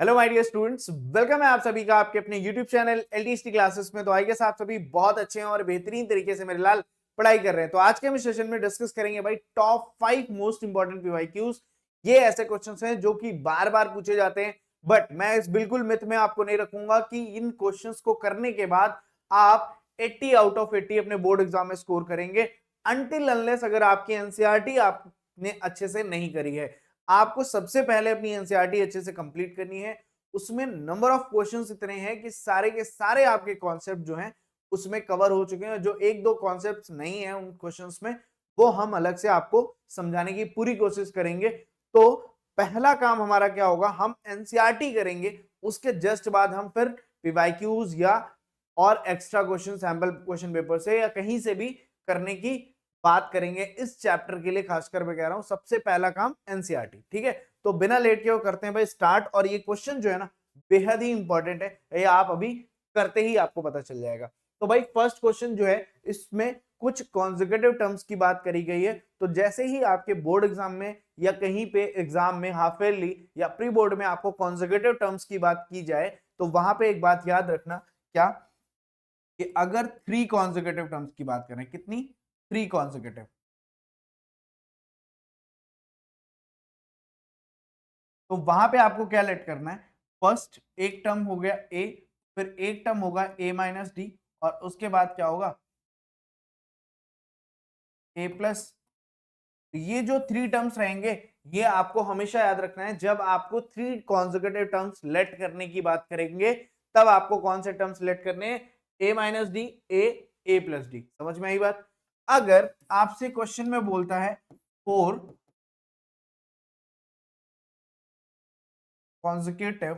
Hello my dear students, welcome है आप सभी का आपके अपने यूट्यूब चैनल एलटीएसटी क्लासेस में। तो आई गेस आप सभी बहुत अच्छे हैं और बेहतरीन तरीके से मेरे लाल पढ़ाई कर रहे हैं। तो आज के हम इस सेशन में डिस्कस करेंगे भाई टॉप 5 मोस्ट इंपॉर्टेंट पीवाईक्यूज। ये ऐसे क्वेश्चंस हैं जो कि बार बार पूछे जाते हैं, बट मैं इस बिल्कुल मिथ में आपको नहीं रखूंगा कि इन क्वेश्चंस को करने के बाद आप 80 आउट ऑफ 80 अपने बोर्ड एग्जाम में स्कोर करेंगे, अनटिल अनलेस अगर आपकी एनसीईआरटी आपने अच्छे से नहीं करी है। आपको सबसे पहले अपनी एनसीईआरटी अच्छे से कंप्लीट करनी है। उसमें नंबर ऑफ क्वेश्चंस इतने हैं कि सारे के सारे आपके कॉन्सेप्ट जो हैं उसमें कवर हो चुके हैं। जो एक दो कॉन्सेप्ट्स नहीं है उन क्वेश्चंस में, वो हम अलग से आपको समझाने की पूरी कोशिश करेंगे। तो पहला काम हमारा क्या होगा, हम एनसीईआरटी करेंगे, उसके जस्ट बाद हम फिर पीवाईक्यूज या और extra question sample question paper से या कहीं से भी करने की बात करेंगे। इस चैप्टर के लिए खासकर मैं कह रहा हूं सबसे पहला काम एनसीईआरटी, ठीक है। तो बिना लेट के वो करते हैं भाई स्टार्ट। और ये क्वेश्चन जो है ना बेहद ही इंपॉर्टेंट है, ये आप अभी करते ही आपको पता चल जाएगा। तो भाई फर्स्ट क्वेश्चन जो है इसमें कुछ कॉन्जिक्यूटिव टर्म्स की बात करी गई है। तो जैसे ही आपके बोर्ड एग्जाम में या कहीं पे एग्जाम में हाफ ईयरली या प्री बोर्ड में आपको कॉन्जिक्यूटिव टर्म्स की बात की जाए तो वहां पे एक बात याद रखना, क्या कि अगर 3 कॉन्जिक्यूटिव टर्म्स की बात करें, कितनी 3 कॉन्जिक्यूटिव, तो वहां पे आपको क्या लेट करना है, फर्स्ट एक टर्म हो गया ए, फिर एक टर्म होगा ए माइनस डी, और उसके बाद क्या होगा ए प्लस। ये जो 3 टर्म्स रहेंगे ये आपको हमेशा याद रखना है। जब आपको 3 कॉन्जिक्यूटिव टर्म्स लेट करने की बात करेंगे तब आपको कौन से टर्म्स लेट करने हैं, ए माइनस डी, ए प्लस डी। समझ में आई बात। अगर आपसे क्वेश्चन में बोलता है 4 कॉन्जिक्यूटिव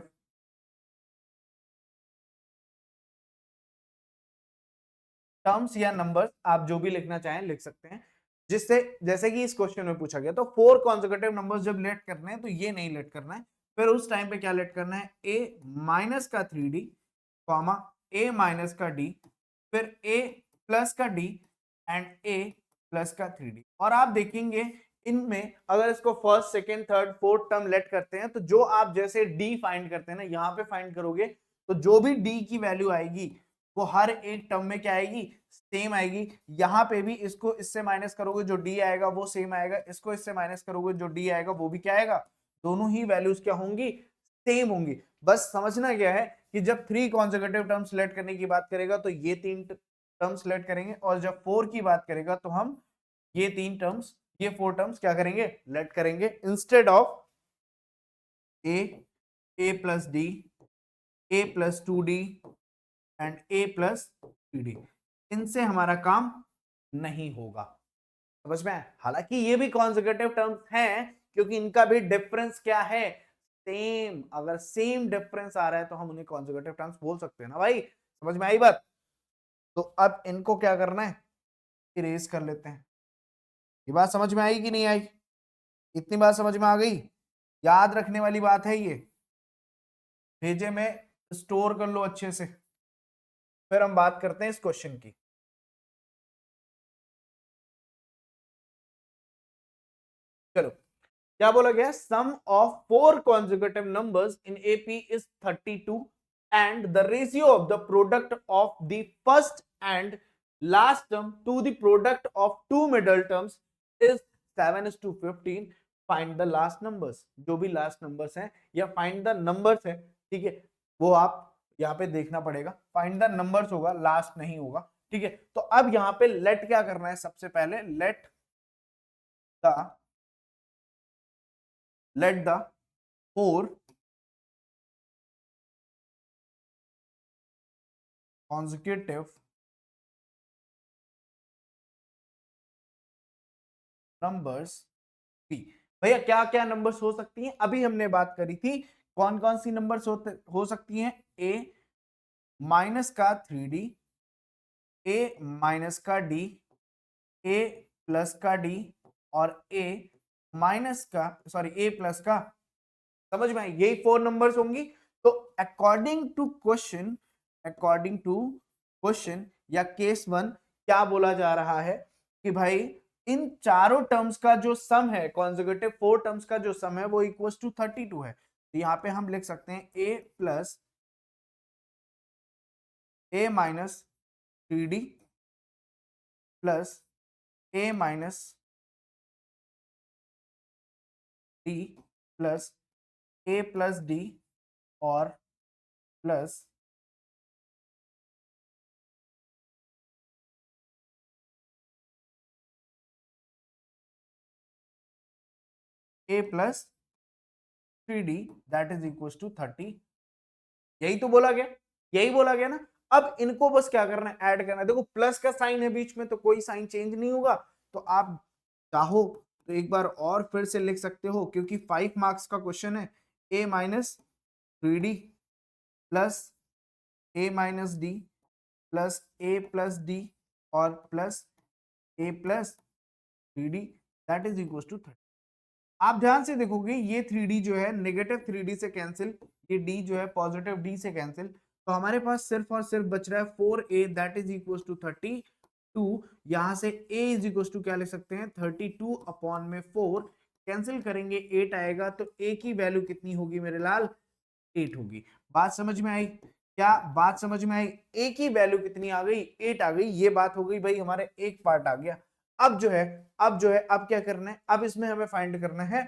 टर्म्स या नंबर्स, आप जो भी लिखना चाहें लिख सकते हैं, जिससे जैसे कि इस क्वेश्चन में पूछा गया तो 4 कॉन्जिक्यूटिव नंबर्स जब लेट करने हैं तो ये नहीं लेट करना है। फिर उस टाइम पे क्या लेट करना है, ए माइनस का 3d कॉमा ए माइनस का डी, फिर ए प्लस का डी एंड ए प्लस का 3d। और आप देखेंगे इनमें अगर इसको first second third fourth term let करते हैं तो जो आप जैसे डी फाइंड करते हैं ना, यहाँ पे फाइंड करोगे तो जो भी डी की वैल्यू आएगी वो हर एक टर्म में क्या आएगी, सेम आएगी। यहां पे भी इसको इससे माइनस करोगे जो डी आएगा वो सेम आएगा, इसको इससे माइनस करोगे जो डी आएगा वो भी क्या आएगा, दोनों ही वैल्यूज क्या होंगी, सेम होंगी। बस समझना क्या है कि जब 3 कॉन्जिक्यूटिव टर्म्स लेट करने की बात करेगा तो ये 3 टर्म्स लेट करेंगे, और जब 4 की बात करेगा तो हम ये 3 टर्म्स, ये 4 टर्म्स क्या करेंगे, लेट करेंगे instead of A plus D, A plus 2d and A plus 3d। इनसे हमारा काम नहीं होगा। समझ में आया? हालांकि ये भी कॉन्जिक्यूटिव टर्म्स हैं क्योंकि इनका भी डिफरेंस क्या है, सेम। अगर सेम डिफरेंस आ रहा है तो हम उन्हें कॉन्जिक्यूटिव टर्म्स बोल सकते हैं ना भाई। समझ में आई बात। तो अब इनको क्या करना है, इरेज कर लेते हैं। ये बात समझ में आई कि नहीं आई, इतनी बात समझ में आ गई। याद रखने वाली बात है ये, भेजे में स्टोर कर लो अच्छे से। फिर हम बात करते हैं इस क्वेश्चन की। चलो क्या बोला गया, सम of 4 consecutive numbers in AP is 32 and the ratio of the product of the first and last term to the product of two middle terms is 7:15। find the last numbers। जो भी last numbers हैं या find the numbers है, ठीक है, वो आप यहाँ पे देखना पड़ेगा। find the numbers होगा, last नहीं होगा, ठीक है। तो अब यहाँ पे let क्या करना है, सबसे पहले let the 4 consecutive numbers P. भैया क्या क्या नंबर्स हो सकती हैं, अभी हमने बात करी थी कौन कौन सी नंबर्स हो सकती हैं, ए माइनस का 3d, ए माइनस का डी, ए प्लस का डी, और ए माइनस का सॉरी ए प्लस का। समझ में आई, यही 4 नंबर्स होंगी। तो अकॉर्डिंग टू क्वेश्चन या केस 1 क्या बोला जा रहा है कि भाई इन चारों टर्म्स का जो सम है, कॉन्जिक्यूटिव 4 टर्म्स का जो सम है वो इक्वल्स टू 32 है। तो यहाँ पे हम लिख सकते हैं a plus a minus 3d plus a minus d plus a plus d और plus a plus 3d that is equal to 30। यही तो बोला गया, यही बोला गया ना। अब इनको बस क्या करना है, ऐड करना है। देखो प्लस का साइन है बीच में तो कोई साइन चेंज नहीं होगा, तो आप चाहो तो एक बार और फिर से लिख सकते हो, क्योंकि 5 मार्क्स का क्वेश्चन है। a minus 3d plus a minus d plus a plus d और plus a plus 3d that is equal to 30। आप ध्यान से देखोगे ये 3d जो है नेगेटिव 3d से कैंसिल, ये d जो है पॉजिटिव d से कैंसिल, तो हमारे पास सिर्फ और सिर्फ बच रहा है 4a that is equal to 32। यहां से a इज इक्वल टू क्या लिख सकते हैं, 32 अपॉन में 4 कैंसिल करेंगे 8 आएगा, तो a की वैल्यू कितनी होगी मेरे लाल, 8 होगी। बात समझ में आई क्या, बात समझ में आई? a की वैल्यू कितनी आ गई, 8 आ गई। ये बात हो गई भाई, हमारे एक पार्ट आ गया। अब क्या करना है, अब इसमें हमें फाइंड करना है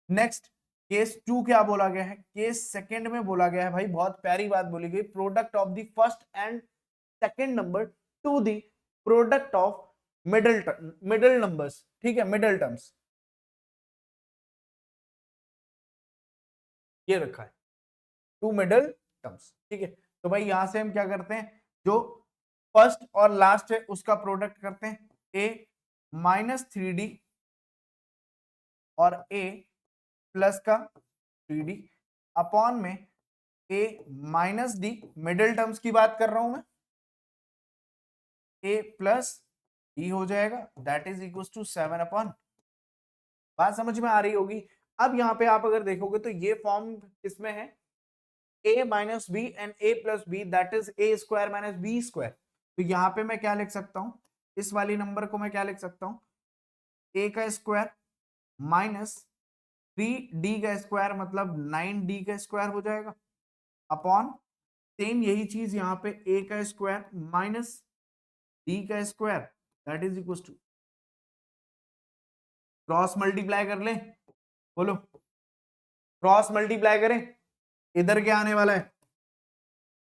नेक्स्ट केस 2। क्या बोला गया है, केस सेकंड में बोला गया है भाई, बहुत प्यारी बात बोली गई, product of the first and second number two the product of middle numbers. ठीक है, मिडिल टर्म्स ये रखा है, टू मिडिल टर्म्स। ठीक है, तो भाई यहां से हम क्या करते हैं, जो फर्स्ट और लास्ट है उसका प्रोडक्ट करते हैं, a माइनस 3d और a प्लस का 3d अपॉन में a minus D, middle terms की बात कर रहा हूं मैं, a प्लस डी हो जाएगा that is equal to 7 upon. बात समझ में आ रही होगी। अब यहाँ पे आप अगर देखोगे तो ये फॉर्म किसमें है, a minus B and a plus B that is a square minus B square. तो यहाँ पे मैं क्या लिख सकता हूँ, इस वाली नंबर को मैं क्या लिख सकता हूँ, a का स्क्वायर माइनस 3d का स्क्वायर मतलब 9d का स्क्वायर हो जाएगा अपॉन सेम यही चीज यहाँ पे a का स्क्वायर माइनस d का square that is equal to, cross multiply कर लें, बोलो क्रॉस मल्टीप्लाई करें, इधर क्या आने वाला है,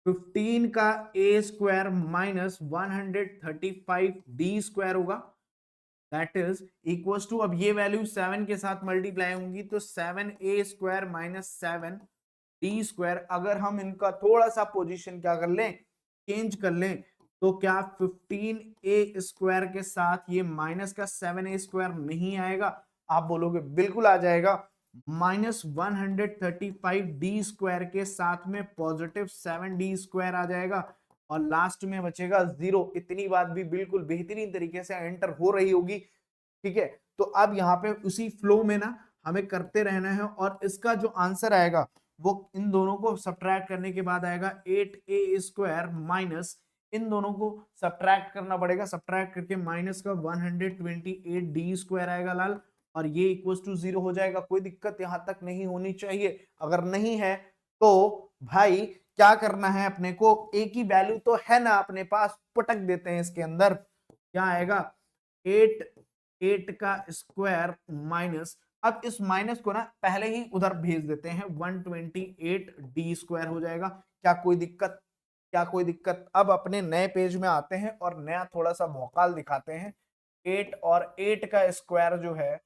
15 का a square minus 135 D square होगा दैट इज इक्वल टू, अब ये वैल्यू 7 के साथ मल्टीप्लाई होंगी तो 7a square minus 7 D square. अगर हम इनका थोड़ा सा पोजीशन क्या कर लें, चेंज कर लें, तो क्या 15a स्क्वायर के साथ ये माइनस का 7a स्क्वायर नहीं आएगा, आप बोलोगे बिल्कुल आ जाएगा। माइनस 135 डी स्क्वायर के साथ में पॉजिटिव 7d स्क्वायर आ जाएगा और लास्ट में बचेगा 0। इतनी बात भी बिल्कुल बेहतरीन तरीके से एंटर हो रही होगी। ठीक है, तो अब यहाँ पे उसी फ्लो में ना हमें करते रहना है और इसका जो आंसर आएगा वो इन दोनों को सब्ट्रैक्ट करने के बाद आएगा 8a स्क्वायर माइनस, इन दोनों को सब्ट्रैक्ट करना पड़ेगा, सब्ट्रैक्ट करके माइनस का 128 डी स्क्वायर आएगा लाल, और ये इक्वल्स टू 0 हो जाएगा। कोई दिक्कत यहां तक नहीं होनी चाहिए। अगर नहीं है तो भाई क्या करना है अपने को, a की वैल्यू तो है ना अपने पास, पटक देते हैं इसके अंदर, क्या आएगा 8 का स्क्वायर माइनस, अब इस माइनस को ना पहले ही उधर भेज देते हैं, 128 डी स्क्वायर हो जाएगा। क्या कोई दिक्कत, क्या कोई दिक्कत? अब अपने नए पेज में आते हैं और नया थोड़ा सा भौकाल दिखाते हैं। 8 और 8 का स्क्वायर जो है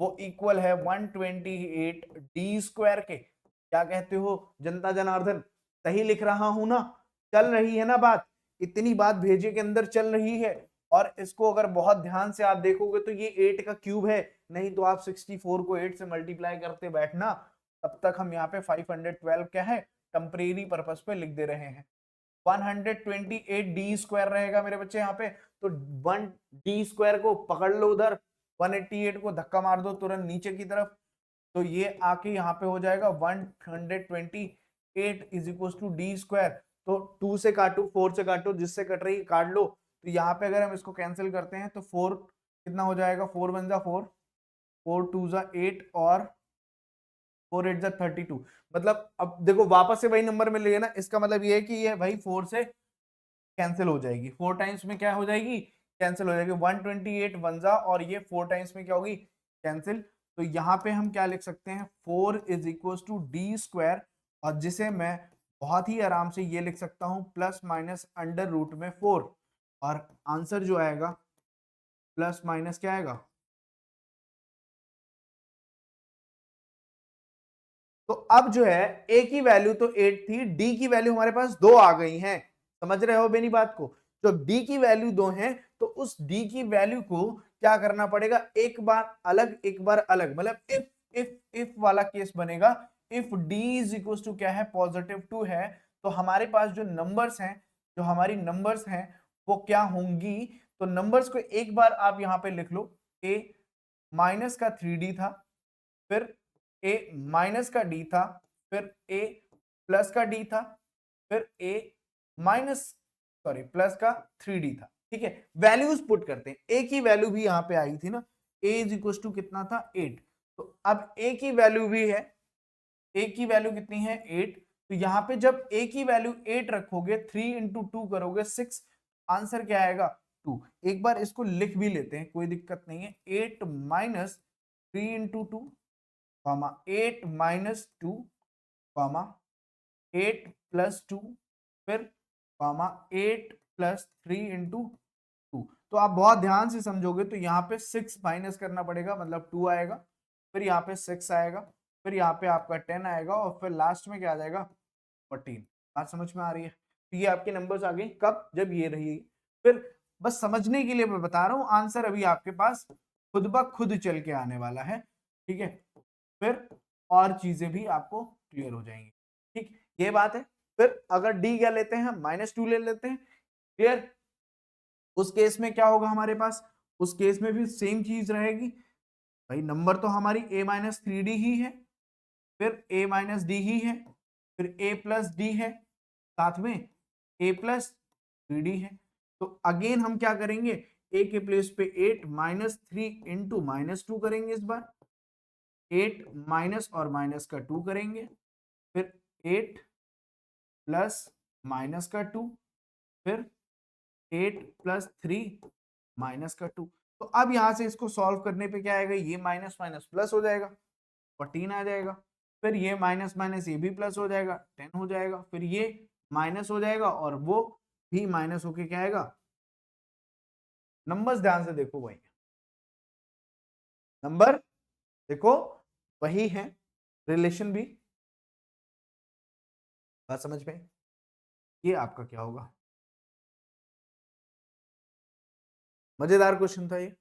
वो इक्वल है 128 डी स्क्वायर के। क्या कहते हो जनता जनार्दन, सही लिख रहा हूं ना, चल रही है ना बात, इतनी बात भेजे के अंदर चल रही है। और इसको अगर बहुत ध्यान से आप देखोगे तो ये 8 का क्यूब है, नहीं तो आप 64 को 8 से मल्टीप्लाई करते बैठना, तब तक हम यहाँ पे 512 क्या है टेम्परेरी पर्पस पे लिख दे रहे हैं। 128 डी स्क्वायर रहेगा मेरे बच्चे यहाँ पे, तो 1 डी स्क्वायर को पकड़ लो उधर, 188 को धक्का मार दो तुरंत नीचे की तरफ, तो ये आके यहाँ पे हो जाएगा 128 is equal to D square. तो 2 से काटो, 4 से काटो, जिससे कट रही काट लो। तो यहाँ पे अगर हम इसको कैंसिल करते हैं तो 4 कितना हो जाएगा, 4 1 जा 4, 4 2 जा 8 और 4 8 32, मतलब अब देखो वापस से वही नंबर मिल रही है ना, इसका मतलब ये है कि ये भाई 4 से कैंसिल हो जाएगी, 4 टाइम्स में क्या हो जाएगी, कैंसिल हो जाएगी, 128 वंजा, और ये 4 टाइम्स में क्या होगी, कैंसिल। तो यहाँ पे हम क्या लिख सकते हैं, 4 is equal to D square, और जिसे मैं बहुत ही आराम से ये लिख सकता हूं प्लस माइनस अंडर रूट में 4, और आंसर जो आएगा प्लस माइनस क्या आएगा, तो अब जो है ए की वैल्यू तो 8 थी, डी की वैल्यू हमारे पास 2 आ गई है, समझ रहे हो मेरी बात को, तो डी की वैल्यू 2 है, तो उस डी की वैल्यू को क्या करना पड़ेगा, एक बार अलग एक बार अलग, मतलब इफ वाला केस बनेगा, if D is equal to क्या है, +2 है, तो हमारे पास जो नंबर्स हैं, जो हमारी नंबर्स हैं वो क्या होंगी, तो नंबर्स को एक बार आप यहां पे लिख लो, ए माइनस का 3D था, फिर ए माइनस का डी था, फिर ए प्लस का डी था, फिर ए माइनस सॉरी प्लस का 3D था, ठीक है। वैल्यूज पुट करते हैं, ए की वैल्यू भी यहां पे आई थी ना, ए इज इक्वल टू कितना था, 8, तो अब ए की वैल्यू भी है, ए की वैल्यू कितनी है, 8, तो यहां पे जब ए की वैल्यू 8 रखोगे, 3 इंटू 2 करोगे 6, आंसर क्या आएगा 2, एक बार इसको लिख भी लेते हैं, कोई दिक्कत नहीं है, 8 minus 3 into 2 comma 8 minus 2 comma 8 plus 2, फिर कॉमा 8 प्लस 3 इंटू 2, तो आप बहुत ध्यान से समझोगे तो यहाँ पे 6 माइनस करना पड़ेगा, मतलब 2 आएगा, फिर यहाँ पे 6 आएगा, फिर यहाँ पे आपका 10 आएगा, और फिर लास्ट में क्या आ जाएगा 14, बात समझ में आ रही है, तो ये आपके नंबर्स आ गए कब, जब ये रही, फिर बस समझने के लिए मैं बता रहा हूँ, आंसर अभी आपके पास खुद ब खुद चल के आने वाला है, ठीक है, फिर और चीजें भी आपको क्लियर हो जाएंगी, ठीक, ये बात है। फिर अगर डी क्या लेते हैं, -2 ले लेते हैं, क्लियर, उस केस में क्या होगा हमारे पास, उस केस में भी सेम चीज रहेगी, भाई नंबर तो हमारी a-3d ही है, फिर a-d ही है, फिर a प्लस डी है, साथ में a प्लस 3d है, तो अगेन हम क्या करेंगे, a के प्लेस पे 8 -3 इंटू -2 करेंगे, इस बार 8 माइनस और माइनस का 2 करेंगे, फिर 8 प्लस माइनस का 2, फिर 8 प्लस 3 माइनस का 2, तो अब यहां से इसको सॉल्व करने पे क्या आएगा, ये माइनस माइनस प्लस हो जाएगा, 14 आ जाएगा, फिर ये माइनस माइनस ये भी प्लस हो जाएगा, 10 हो जाएगा, फिर ये माइनस हो जाएगा और वो भी माइनस होके क्या आएगा, नंबर्स ध्यान से देखो भाई, नंबर देखो वही है, रिलेशन भी, बात समझ में, ये आपका क्या होगा, मजेदार क्वेश्चन था ये।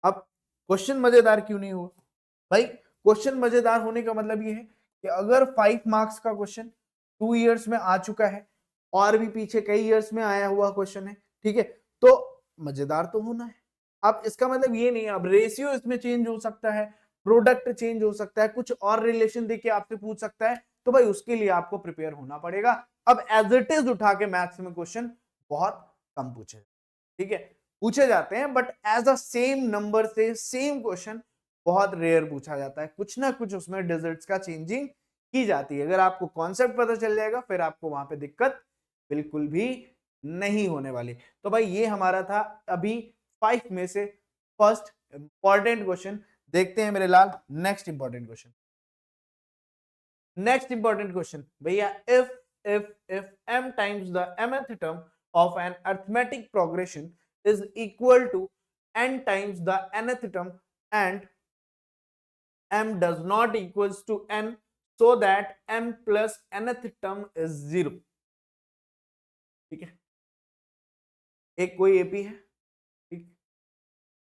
अब क्वेश्चन मजेदार क्यों नहीं हुआ भाई, क्वेश्चन मजेदार होने का मतलब ये है कि अगर 5 मार्क्स का क्वेश्चन 2 इयर्स में आ चुका है, और भी पीछे कई इयर्स में आया हुआ क्वेश्चन है, ठीक है, तो मजेदार तो होना है। अब इसका मतलब ये नहीं, अब रेशियो इसमें चेंज हो सकता है, प्रोडक्ट चेंज हो सकता है, कुछ और रिलेशन देके आपसे पूछ सकता है, तो भाई उसके लिए आपको प्रिपेयर होना पड़ेगा। अब एज इट इज उठा के मैथ्स में क्वेश्चन बहुत कम पूछे, ठीक है, पूछे जाते हैं, but as a same number से सेम क्वेश्चन बहुत रेयर पूछा जाता है, कुछ ना कुछ उसमें डिजिट्स का चेंजिंग की जाती है, अगर आपको कॉन्सेप्ट पता चल जाएगा फिर आपको वहां पे दिक्कत बिल्कुल भी नहीं होने वाली। तो भाई ये हमारा था अभी 5 में से फर्स्ट इंपॉर्टेंट क्वेश्चन, देखते हैं मेरे लाल next important question, next important question भैया, if m times the mth term of an arithmetic progression is equal to n times the nth term and m does not equals to n, so that m plus nth term is 0, ठीक है, एक कोई AP है, ठीक,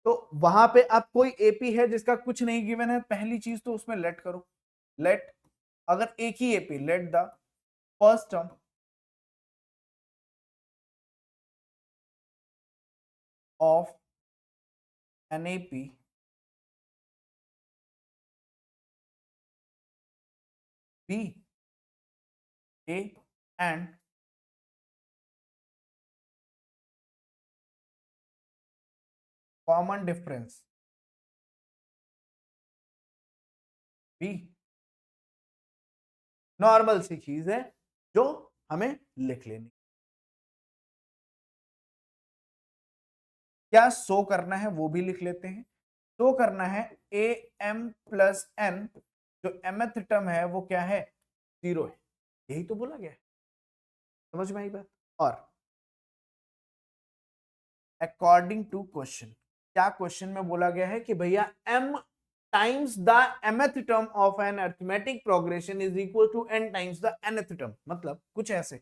तो वहां पे अब कोई एपी है जिसका कुछ नहीं गिवन है, पहली चीज तो उसमें लेट करो, लेट, अगर एक ही AP, let the first term of NAP B A and common difference B, normal सी चीज है जो हमें लिख लेनी। क्या शो करना है वो भी लिख लेते हैं। शो करना है ए एम प्लस एन, जो mth टर्म है वो क्या है, 0 है। यही तो बोला गया है, समझ में आई बात। और अकॉर्डिंग टू क्वेश्चन, क्या क्वेश्चन में बोला गया है कि भैया m times the mth term of an arithmetic progression is equal to n times the nth term. मतलब कुछ ऐसे,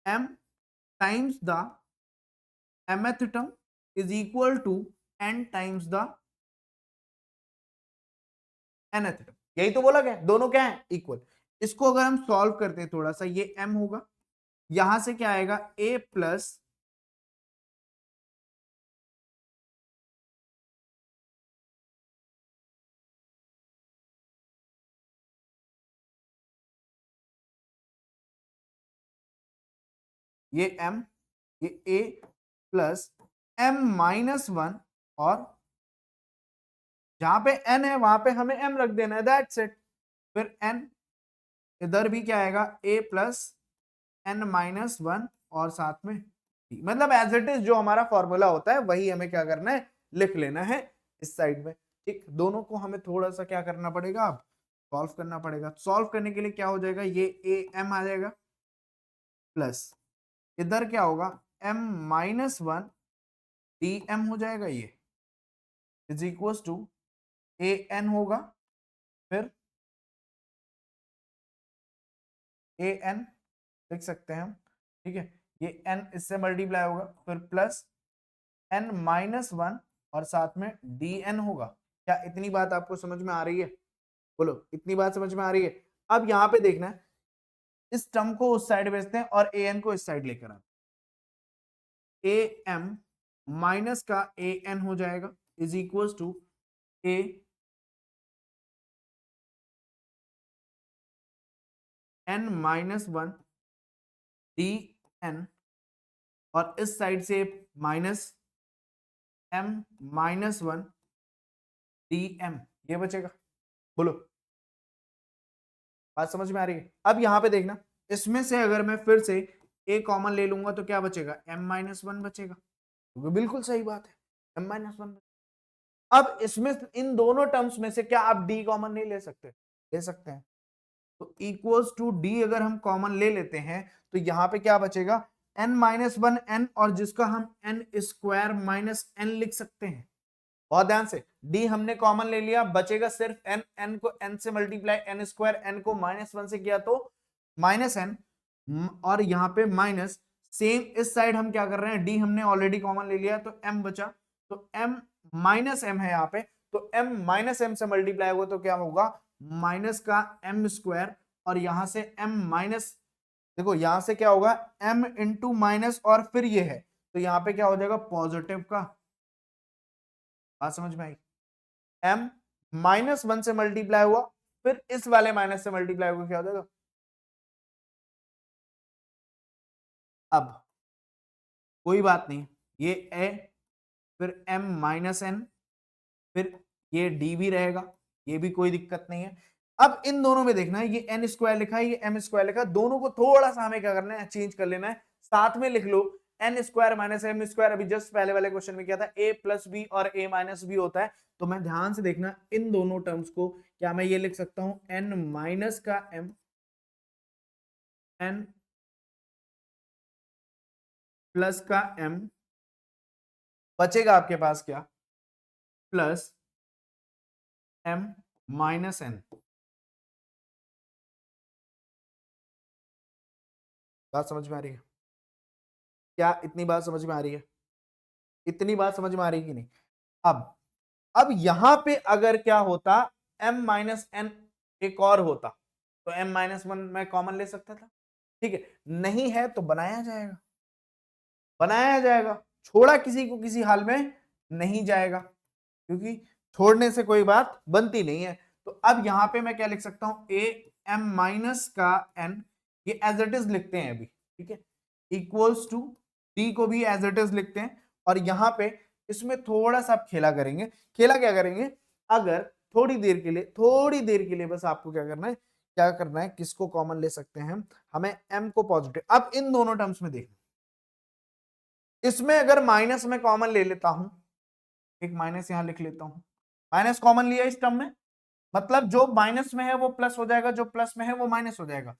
m times the mth term is equal to n times the nth term. यही तो बोला गया, दोनों क्या है, इक्वल। इसको अगर हम सॉल्व करते हैं थोड़ा सा, ये m होगा, यहां से क्या आएगा, a प्लस ये m, ये a प्लस m माइनस 1, और जहां पे n है वहां पे हमें m रख देना है, दैट्स इट। फिर n इधर भी क्या आएगा, a प्लस n माइनस 1 और साथ में d। मतलब एज इट इज जो हमारा फॉर्मूला होता है वही हमें क्या करना है, लिख लेना है इस साइड में। ठीक, दोनों को हमें थोड़ा सा क्या करना पड़ेगा, अब सॉल्व करना पड़ेगा। सॉल्व करने के लिए क्या हो जाएगा, ये a m आ जाएगा, प्लस इधर क्या होगा, m माइनस 1 डी एम हो जाएगा, ये is equal to A N होगा, फिर ए एन लिख सकते हैं हम, ठीक है। ये n इससे मल्टीप्लाई होगा, फिर प्लस n माइनस 1 और साथ में डी एन होगा। क्या इतनी बात आपको समझ में आ रही है, बोलो, इतनी बात समझ में आ रही है। अब यहां पे देखना है, इस टर्म को उस साइड भेजते हैं और ए एन को इस साइड लेकर आते, ए एम माइनस का ए एन हो जाएगा is equal to A N minus 1 D N, और इस साइड से minus m minus 1 D M, ये बचेगा। बोलो, बात समझ में आ रही है। अब यहां पे देखना, इसमें से अगर मैं फिर से a कॉमन ले लूंगा तो क्या बचेगा, m माइनस 1 बचेगा, तो बिल्कुल सही बात है, m माइनस 1। अब इसमें इन दोनों टर्म्स में से क्या आप d कॉमन नहीं ले सकते, ले सकते हैं। तो इक्वल्स टू d अगर हम कॉमन ले लेते हैं तो यहां पे क्या बचेगा, n माइनस 1 n, और जिसका हम n स्क्वायर माइनस n लिख सकते हैं। बहुत ध्यान से, d हमने कॉमन ले लिया, बचेगा सिर्फ n, n को n से मल्टीप्लाई, n स्क्वायर, n को माइनस 1 से किया तो माइनस n, और यहाँ पे माइनस, सेम इस साइड हम क्या कर रहे हैं, d हमने ऑलरेडी कॉमन ले लिया तो m बचा, तो m माइनस m है यहाँ पे, तो m माइनस m से मल्टीप्लाई होगा तो क्या होगा, माइनस का m स्क्वायर, और यहां से m माइनस, देखो यहां से क्या होगा, m इंटू माइनस, और फिर ये है तो यहाँ पे क्या हो जाएगा, पॉजिटिव का। बात समझ में आई, m माइनस 1 से मल्टीप्लाई हुआ, फिर इस वाले माइनस से मल्टीप्लाई हुआ, क्या हो जाएगा। अब कोई बात नहीं, ये a, फिर m माइनस n, फिर ये d भी रहेगा, ये भी कोई दिक्कत नहीं है। अब इन दोनों में देखना है, ये n स्क्वायर लिखा है, ये m स्क्वायर लिखा है, दोनों को थोड़ा सा हमें क्या करना है, चेंज कर लेना है। साथ में लिख लो n square minus m square, अभी जस्ट पहले वाले क्वेश्चन में क्या था, a प्लस बी और a माइनस बी होता है। तो मैं ध्यान से देखना, इन दोनों टर्म्स को क्या मैं ये लिख सकता हूं, n माइनस का m, n प्लस का m, बचेगा आपके पास क्या, प्लस m माइनस n। बात समझ में आ रही है, क्या इतनी बात समझ में आ रही है, इतनी बात समझ में आ रही है कि नहीं। अब यहां पे अगर क्या होता, m माइनस n एक और होता, तो m माइनस 1 मैं कॉमन ले सकता था, ठीक है। नहीं है तो बनाया जाएगा, बनाया जाएगा, छोड़ा किसी को किसी हाल में नहीं जाएगा, क्योंकि छोड़ने से कोई बात बनती नहीं है। तो अब यहां पे मैं क्या लिख सकता हूं, a m माइनस का n, ये एज इट इज लिखते हैं अभी, ठीक है, इक्वल्स टू d को भी एज इट इज लिखते हैं, और यहां पे इसमें थोड़ा सा आप खेला करेंगे। खेला क्या करेंगे, अगर थोड़ी देर के लिए बस आपको क्या करना है, क्या करना है, किसको कॉमन ले सकते हैं, हमें m को पॉजिटिव, अब इन दोनों टर्म्स में देखना, इसमें अगर माइनस में कॉमन ले लेता हूं, एक माइनस यहां लिख लेता हूं, माइनस कॉमन लिया इस टर्म में, मतलब जो माइनस में है वो प्लस हो जाएगा, जो प्लस में है वो माइनस हो जाएगा,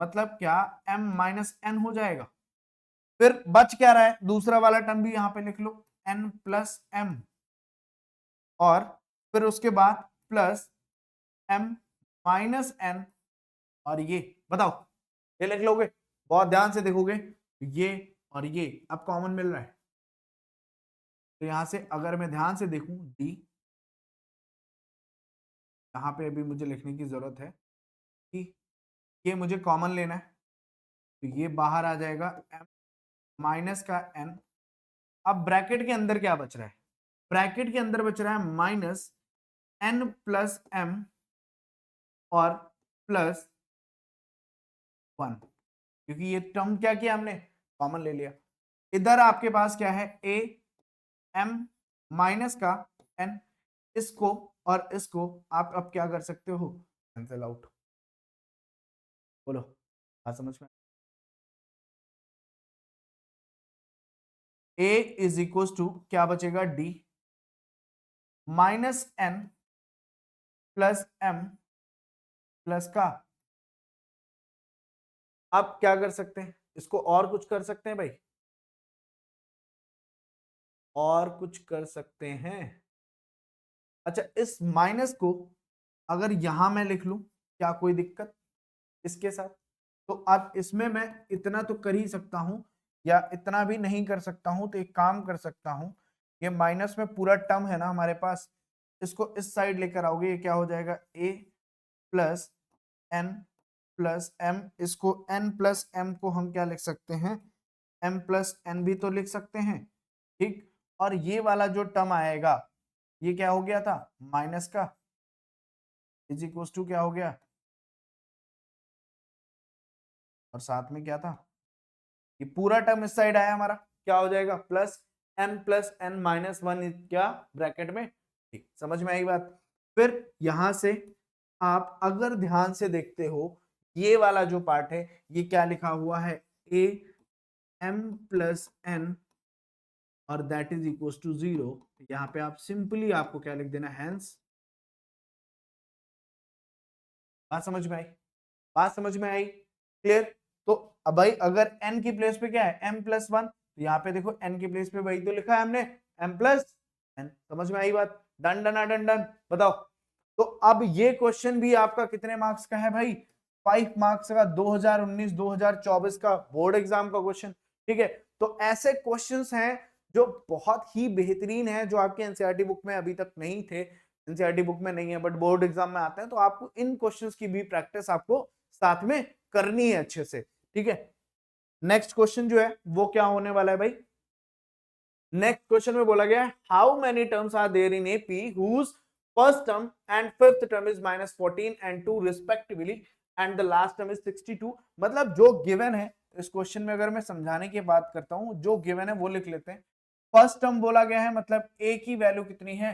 मतलब क्या m माइनस एन हो जाएगा। फिर बच क्या रहा है, दूसरा वाला टर्म भी यहां पे लिख लो, n प्लस एम, और फिर उसके बाद प्लस m माइनस एन, और ये बताओ, ये लिख लोगे, बहुत ध्यान से देखोगे, ये और ये अब कॉमन मिल रहा है, तो यहां से अगर मैं ध्यान से देखूं d, यहां पे अभी मुझे लिखने की जरूरत है कि ये मुझे कॉमन लेना है, तो ये बाहर आ जाएगा m माइनस का n। अब ब्रैकेट के अंदर क्या बच रहा है, ब्रैकेट के अंदर बच रहा है माइनस n प्लस m और प्लस 1, क्योंकि ये टर्म क्या किया हमने, कॉमन ले लिया। इधर आपके पास क्या है, a m माइनस का n, इसको और इसको आप अब क्या कर सकते हो, कैंसिल आउट। बोलो, बात समझ में, a इज इक्वल टू क्या बचेगा, d minus n plus m plus का, अब क्या कर सकते हैं, इसको और कुछ कर सकते हैं भाई, और कुछ कर सकते हैं। अच्छा, इस माइनस को अगर यहां मैं लिख लूं, क्या कोई दिक्कत इसके साथ, तो अब इसमें मैं इतना तो कर ही सकता हूं, या इतना भी नहीं कर सकता हूं, तो एक काम कर सकता हूं, ये माइनस में पूरा टर्म है ना हमारे पास, इसको इस साइड लेकर आओगे, ये क्या हो जाएगा, a plus N plus M, इसको n प्लस एम को हम क्या लिख सकते हैं, m प्लस एन भी तो लिख सकते हैं, ठीक। और ये वाला जो टर्म आएगा, ये क्या हो गया था, माइनस का, इज इक्वल टू क्या हो गया, और साथ में क्या था, ये पूरा टर्म इस साइड आया हमारा, क्या हो जाएगा, प्लस एन माइनस वन, क्या ब्रैकेट में, ठीक, समझ में आई बात। फिर यहां से आप अगर ध्यान से देखते हो, ये वाला जो पार्ट है, ये क्या लिखा हुआ है, a m प्लस एन और दैट इज इक्वल टू 0, यहाँ पे आप सिंपली आपको क्या लिख देना, हैंस। बात समझ में आई, बात समझ में आई, क्लियर। तो अब भाई अगर n की प्लेस पे क्या है, m प्लस वन, तो यहाँ पे देखो n की प्लेस पे वही तो लिखा है हमने, m प्लस n, समझ में आई बात, डन डन डन डन। बताओ, तो अब ये क्वेश्चन भी आपका कितने मार्क्स का है भाई, 5 मार्क्स का, 2019-2024 का बोर्ड एग्जाम का क्वेश्चन, ठीक है। तो ऐसे क्वेश्चंस हैं जो बहुत ही बेहतरीन है, जो आपके एनसीईआरटी बुक में अभी तक नहीं थे, एनसीईआरटी बुक में नहीं है बट बोर्ड एग्जाम में आते हैं, तो आपको इन क्वेश्चंस की भी प्रैक्टिस आपको साथ में करनी है अच्छे से, ठीक है। नेक्स्ट क्वेश्चन जो है वो क्या होने वाला है भाई, नेक्स्ट क्वेश्चन में बोला गया है, how many terms are there in AP whose first term and fifth term is -14 and 2 respectively and the last term is 62। मतलब जो गिवन है, इस क्वेश्चन में अगर मैं समझाने की बात करता हूं, जो गिवन है वो लिख लेते हैं। फर्स्ट टर्म बोला गया है, मतलब a की वैल्यू कितनी है,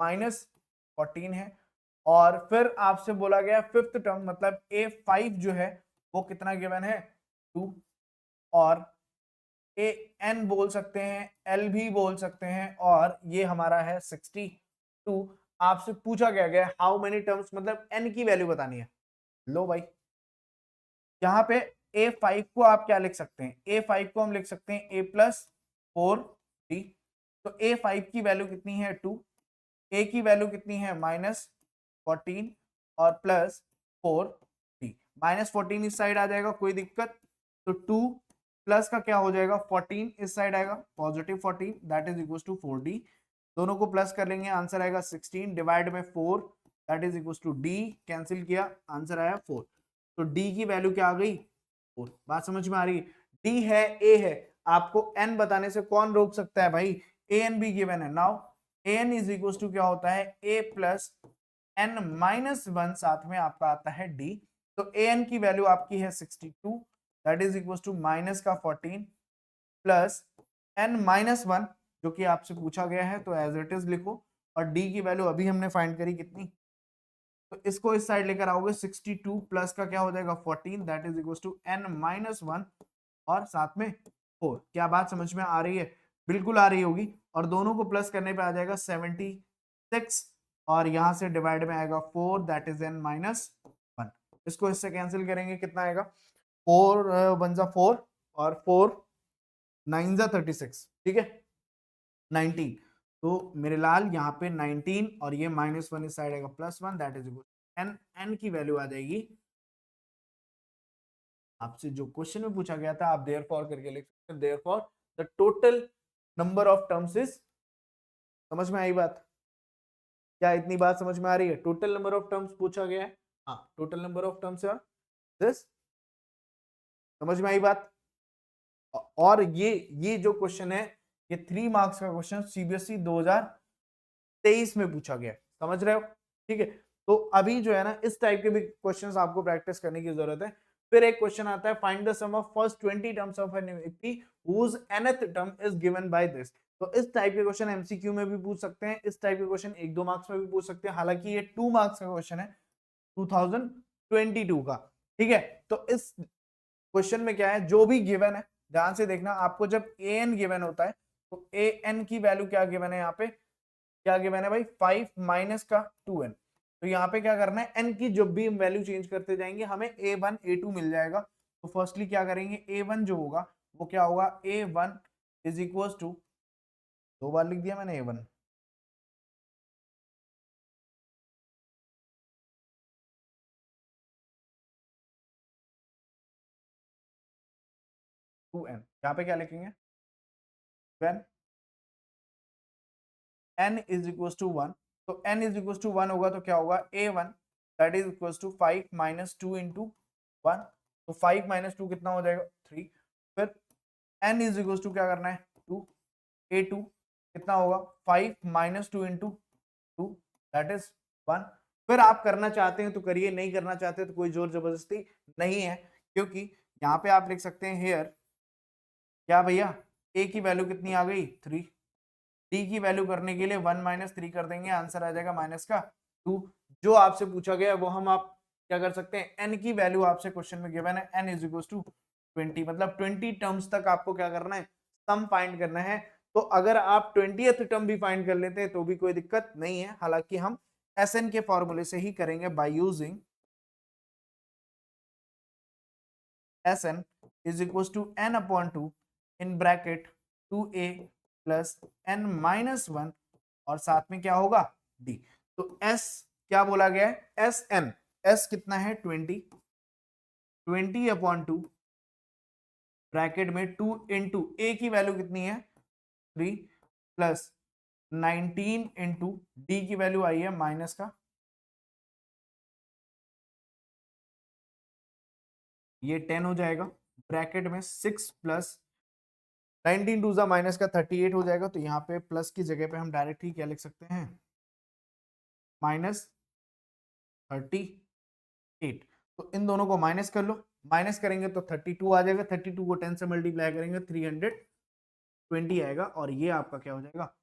-14 है, और फिर आपसे बोला गया फिफ्थ टर्म मतलब a5 जो है वो कितना गिवन है, 2, और ए एन बोल सकते हैं, एल भी बोल सकते हैं, और ये हमारा है 62। आपसे पूछा गया हाउ मेनी टर्म्स, मतलब एन की वैल्यू बतानी है। लो भाई, यहाँ पे a5 को आप क्या लिख सकते हैं, a5 को हम लिख सकते हैं a प्लस 4d, तो a5 की वैल्यू कितनी है 2, a की वैल्यू कितनी है -14 और प्लस 4d, -14 इस साइड आ जाएगा, कोई दिक्कत, तो 2 प्लस का क्या हो जाएगा 14 इस साइड आएगा, +14 that is equal to 4d, दोनों को प्लस कर लेंगे, आंसर आएगा 16 डिवाइड में 4 that is equal to d, cancel किया, आंसर आया 4। तो d की वैल्यू क्या आ गई 4। बात समझ में आ रही है, d है a है, आपको n बताने से कौन रोक सकता है भाई, an भी गिवन है। Now an is equal to क्या होता है, a प्लस n माइनस 1, साथ में आपका आता है d, तो an की वैल्यू आपकी है 62 that is equal to minus का 14 प्लस n माइनस 1 जो कि आपसे पूछा गया है, तो एज इट इज लिखो, और d की वैल्यू अभी हमने फाइंड करी कितनी तो इसको इस साइड लेकर आओगे 62 प्लस का क्या हो जाएगा 14, that is equal to n minus 1 और साथ में 4। क्या बात समझ में आ रही है? बिल्कुल आ रही होगी। और दोनों को प्लस करने पे आ जाएगा 76 और यहां से डिवाइड में आएगा 4, दैट इज n माइनस 1। इसको इससे कैंसिल करेंगे, कितना आएगा 4 1 जा 4 और 4 9 जा 36, ठीक है 19। तो मेरे लाल यहाँ पे 19 और ये -1 इस साइड आएगा +1, that is equal N. N की वैल्यू आ जाएगी, आपसे जो क्वेश्चन में पूछा गया था आप देयरफॉर करके लिख सकते हैं, therefore the total number of terms is. समझ में आई बात? क्या इतनी बात समझ में आ रही है? टोटल नंबर ऑफ टर्म्स पूछा गया है। हाँ, टोटल नंबर ऑफ टर्म्स है दिस। समझ में आई बात? और ये जो क्वेश्चन है ये 3 मार्क्स का क्वेश्चन सीबीएसई 2023 में पूछा गया, समझ रहे हो? ठीक है, तो अभी जो है ना इस टाइप के भी क्वेश्चंस आपको प्रैक्टिस करने की जरूरत है। फिर एक क्वेश्चन आता है, find the sum of first 20 terms of an AP whose nth term is given by this. तो इस टाइप के क्वेश्चन एमसीक्यू में भी पूछ सकते हैं, इस टाइप के क्वेश्चन 1-2 मार्क्स में भी पूछ सकते हैं। हालांकि ये 2 मार्क्स का क्वेश्चन है 2022 का, ठीक है। तो इस क्वेश्चन में क्या है, जो भी गिवन है ध्यान से देखना, आपको जब ए एन गिवन होता है तो ए एन की वैल्यू क्या गिवन है, यहाँ पे क्या गिवन है भाई 5 माइनस का 2n। तो यहाँ पे क्या करना है, n की जब भी हम वैल्यू चेंज करते जाएंगे हमें a1 a2 मिल जाएगा। तो फर्स्टली क्या करेंगे, a1 जो होगा वो क्या होगा, a1 इज इक्वल टू, 2 बार लिख दिया मैंने a1, टू एन। यहाँ पे क्या लिखेंगे, when n is equal to 1। तो n इज इक्वल टू 1 होगा तो क्या होगा, a1 that is equal to 5 minus 2 into 1। तो 5 माइनस 2 कितना हो जाएगा 3। फिर n इज इक्वल टू क्या करना है 2, a2 कितना होगा 5 माइनस 2 इंटू 2 दैट इज 1। फिर आप करना चाहते हैं तो करिए, नहीं करना चाहते तो कोई जोर जबरदस्ती नहीं है, क्योंकि यहाँ पे आप लिख सकते हैं हेयर क्या भैया, a की वैल्यू कितनी आ गई 3, डी की वैल्यू करने के लिए 1 माइनस 3 कर देंगे, आंसर आ जाएगा माइनस का 2। जो आपसे पूछा गया वो हम आप क्या कर सकते हैं, एन की वैल्यू आपसे क्वेश्चन में गिवन है एन इज इक्वल टू 20, मतलब 20 टर्म्स तक आपको क्या करना है, सम फाइंड करना है। तो अगर आप 20th टर्म भी फाइंड कर लेते हैं तो भी कोई दिक्कत नहीं है, हालांकि हम एस एन के फॉर्मूले से ही करेंगे by using S N is equal to N upon 2 in bracket 2a plus n minus 1 और साथ में क्या होगा d। तो s क्या बोला गया है, एस एन, s कितना है 20 अपॉन 2 ब्रैकेट में 2 इंटू a की वैल्यू कितनी है 3 प्लस 19 इंटू डी की वैल्यू आई है माइनस का, ये 10 हो जाएगा, ब्रैकेट में 6 प्लस 19 टू जा माइनस का 38 हो जाएगा। तो यहाँ पे प्लस की जगह पे हम डायरेक्ट ही क्या लिख सकते हैं, -38। तो इन दोनों को माइनस कर लो, माइनस करेंगे तो 32 आ जाएगा, 32 को 10 से मल्टीप्लाई करेंगे 320 आएगा। और ये आपका क्या हो जाएगा,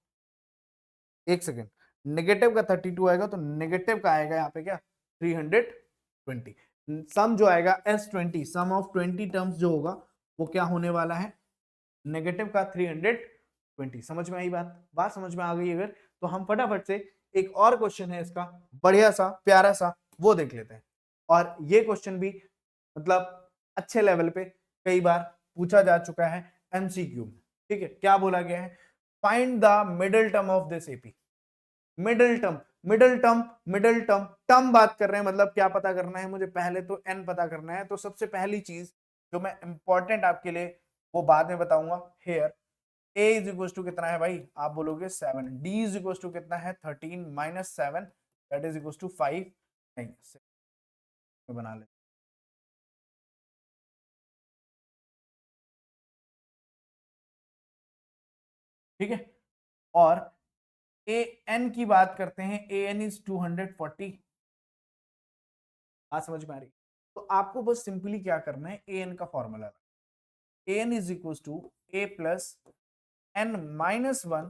एक सेकेंड, नेगेटिव का 32 आएगा तो नेगेटिव का आएगा यहाँ पे क्या 320। सम जो आएगा S20, सम ऑफ 20 टर्म्स जो होगा वो क्या होने वाला है, नेगेटिव का 320। समझ में आई बात? बात समझ में आ गई अगर, तो हम फटाफट से एक और क्वेश्चन है इसका बढ़िया सा प्यारा सा, वो देख लेते हैं। और ये क्वेश्चन भी मतलब अच्छे लेवल पे कई बार पूछा जा चुका है एमसीक्यू में, ठीक है। क्या बोला गया है, find the middle term of this AP. Middle term, middle term, middle term, term बात कर रहे हैं, मतलब क्या पता करना है मुझे, पहले तो एन पता करना है। तो सबसे पहली चीज जो मैं इंपॉर्टेंट आपके लिए वो बाद में बताऊंगा, here a is equal to कितना है भाई, आप बोलोगे 7, d इज इक्वल टू कितना है 13 minus 7 that is equal to 5, नहीं बना ले, ठीक है। और ए एन की बात करते हैं, ए एन इज 240, बात समझ में आ रही। तो आपको बस सिंपली क्या करना है, ए एन का formula, A N is equal to A plus N minus 1,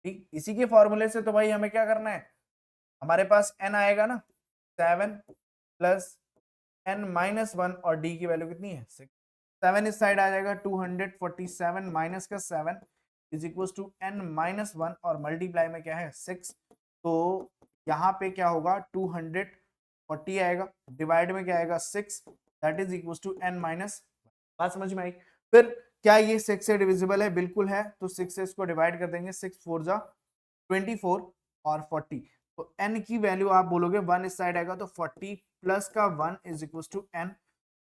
ठीक। इसी के फॉर्मूले से तो भाई हमें क्या करना है, हमारे पास n आएगा ना, 7 प्लस n माइनस 1 और d की वैल्यू कितनी है 6। 7 इस साइड आ जाएगा 247 माइनस का 7 is equal to n minus 1 और मल्टीप्लाई में क्या है 6। तो यहाँ पे क्या होगा 240 आएगा, डिवाइड में क्या आएगा 6, that is equal to n minus. बात समझ में आई? फिर क्या ये 6 से डिविजिबल है? बिल्कुल है। तो 6 से इसको डिवाइड कर देंगे, 6 4 जा 24 और 40। तो n की वैल्यू आप बोलोगे 1 इस साइड आएगा तो 40 प्लस का 1 is equal to n,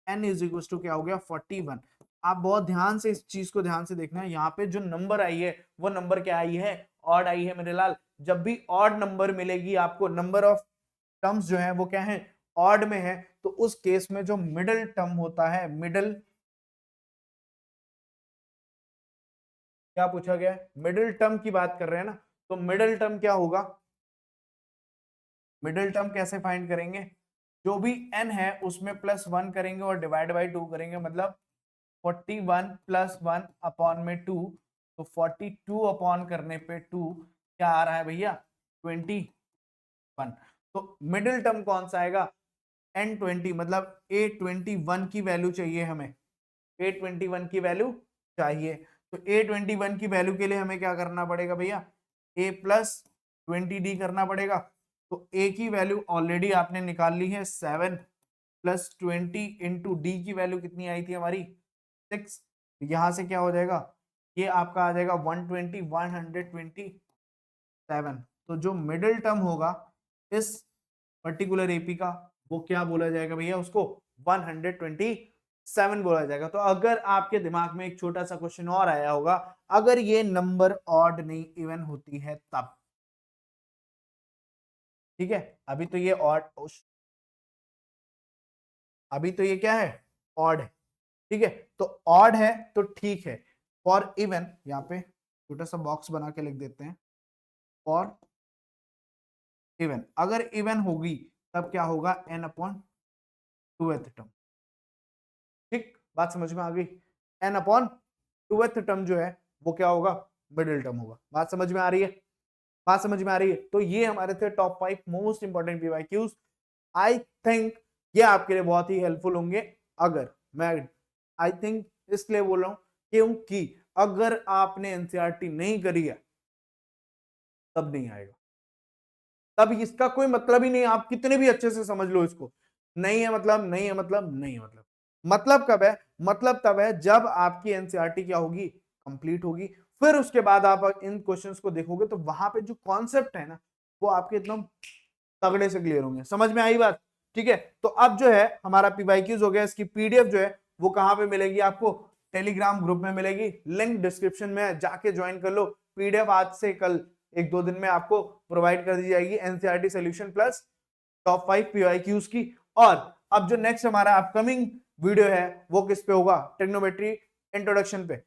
n is equal to क्या हो गया 41। आप बहुत ध्यान से इस चीज को ध्यान से देखना है, यहाँ पे जो नंबर आई है वो नंबर क्या आई है, ऑड आई है मेरे लाल। जब भी ऑड नंबर मिलेगी आपको, नंबर ऑफ टर्म्स जो है वो क्या है ऑड में है, तो उस केस में जो मिडिल टर्म होता है, मिडिल क्या पूछा गया है, मिडिल टर्म की बात कर रहे हैं ना, तो मिडिल टर्म क्या होगा, मिडिल टर्म कैसे फाइंड करेंगे, जो भी n है उसमें प्लस 1 करेंगे और डिवाइड बाई 2 करेंगे, मतलब 41 प्लस 1 अपॉन में 2, तो 42 अपॉन करने पे 2 क्या आ रहा है भैया 21। तो मिडिल टर्म कौन सा आएगा n20, मतलब a21 की वैल्यू चाहिए हमें, a21 की वैल्यू चाहिए। तो a21 की वैल्यू के लिए हमें क्या करना पड़ेगा भैया, a प्लस 20d करना पड़ेगा। तो a की वैल्यू ऑलरेडी आपने निकाल ली है 7 प्लस 20 इंटू डी की वैल्यू कितनी आई थी हमारी 6। यहां से क्या हो जाएगा, ये आपका आ जाएगा 127। तो जो मिडिल टर्म होगा इस पर्टिकुलर एपी का वो क्या बोला जाएगा भैया, उसको 127 बोला जाएगा। तो अगर आपके दिमाग में एक छोटा सा क्वेश्चन और आया होगा, अगर ये नंबर ऑड नहीं इवन होती है तब, ठीक है, अभी तो ये ऑड, अभी तो ये क्या है ऑड है, ठीक है, तो ऑड है तो ठीक है। फॉर इवन यहाँ पे छोटा सा बॉक्स बना के लिख देते हैं, फॉर इवन, अगर इवन होगी तब क्या होगा n अपॉन टूवेथ टर्म। ठीक, बात समझ में आ गई, n अपॉन टूवेथ टर्म जो है वो क्या होगा मिडिल टर्म होगा। बात समझ में आ रही है, बात समझ में आ रही है। तो ये हमारे थे top 5 most important PYQs. I think ये आपके लिए बहुत ही हेल्पफुल होंगे। अगर मैं आई थिंक इसलिए बोल रहा हूं क्योंकि अगर आपने एनसीईआरटी नहीं करी है तब नहीं आएगा, तब इसका कोई मतलब ही नहीं, आप कितने भी अच्छे से समझ लो इसको, नहीं है मतलब, नहीं है मतलब, नहीं है मतलब। मतलब कब है, मतलब तब है जब आपकी एनसीईआरटी क्या होगी कंप्लीट होगी, फिर उसके बाद आप इन क्वेश्चंस को देखोगे तो वहां पे जो कॉन्सेप्ट है ना वो आपके एकदम तगड़े से क्लियर होंगे। समझ में आई बात? ठीक है, तो अब जो है हमारा पीवाईक्यूज हो गया, इसकी पीडीएफ जो है वो कहां पे मिलेगी आपको, टेलीग्राम ग्रुप में मिलेगी, लिंक डिस्क्रिप्शन में जाके ज्वाइन कर लो। पीडीएफ आज से कल 1-2 दिन में आपको प्रोवाइड कर दी जाएगी, NCERT solution plus top 5 PYQs की। और अब जो नेक्स्ट हमारा अपकमिंग वीडियो है वो किस पे होगा, ट्रिग्नोमेट्री इंट्रोडक्शन पे।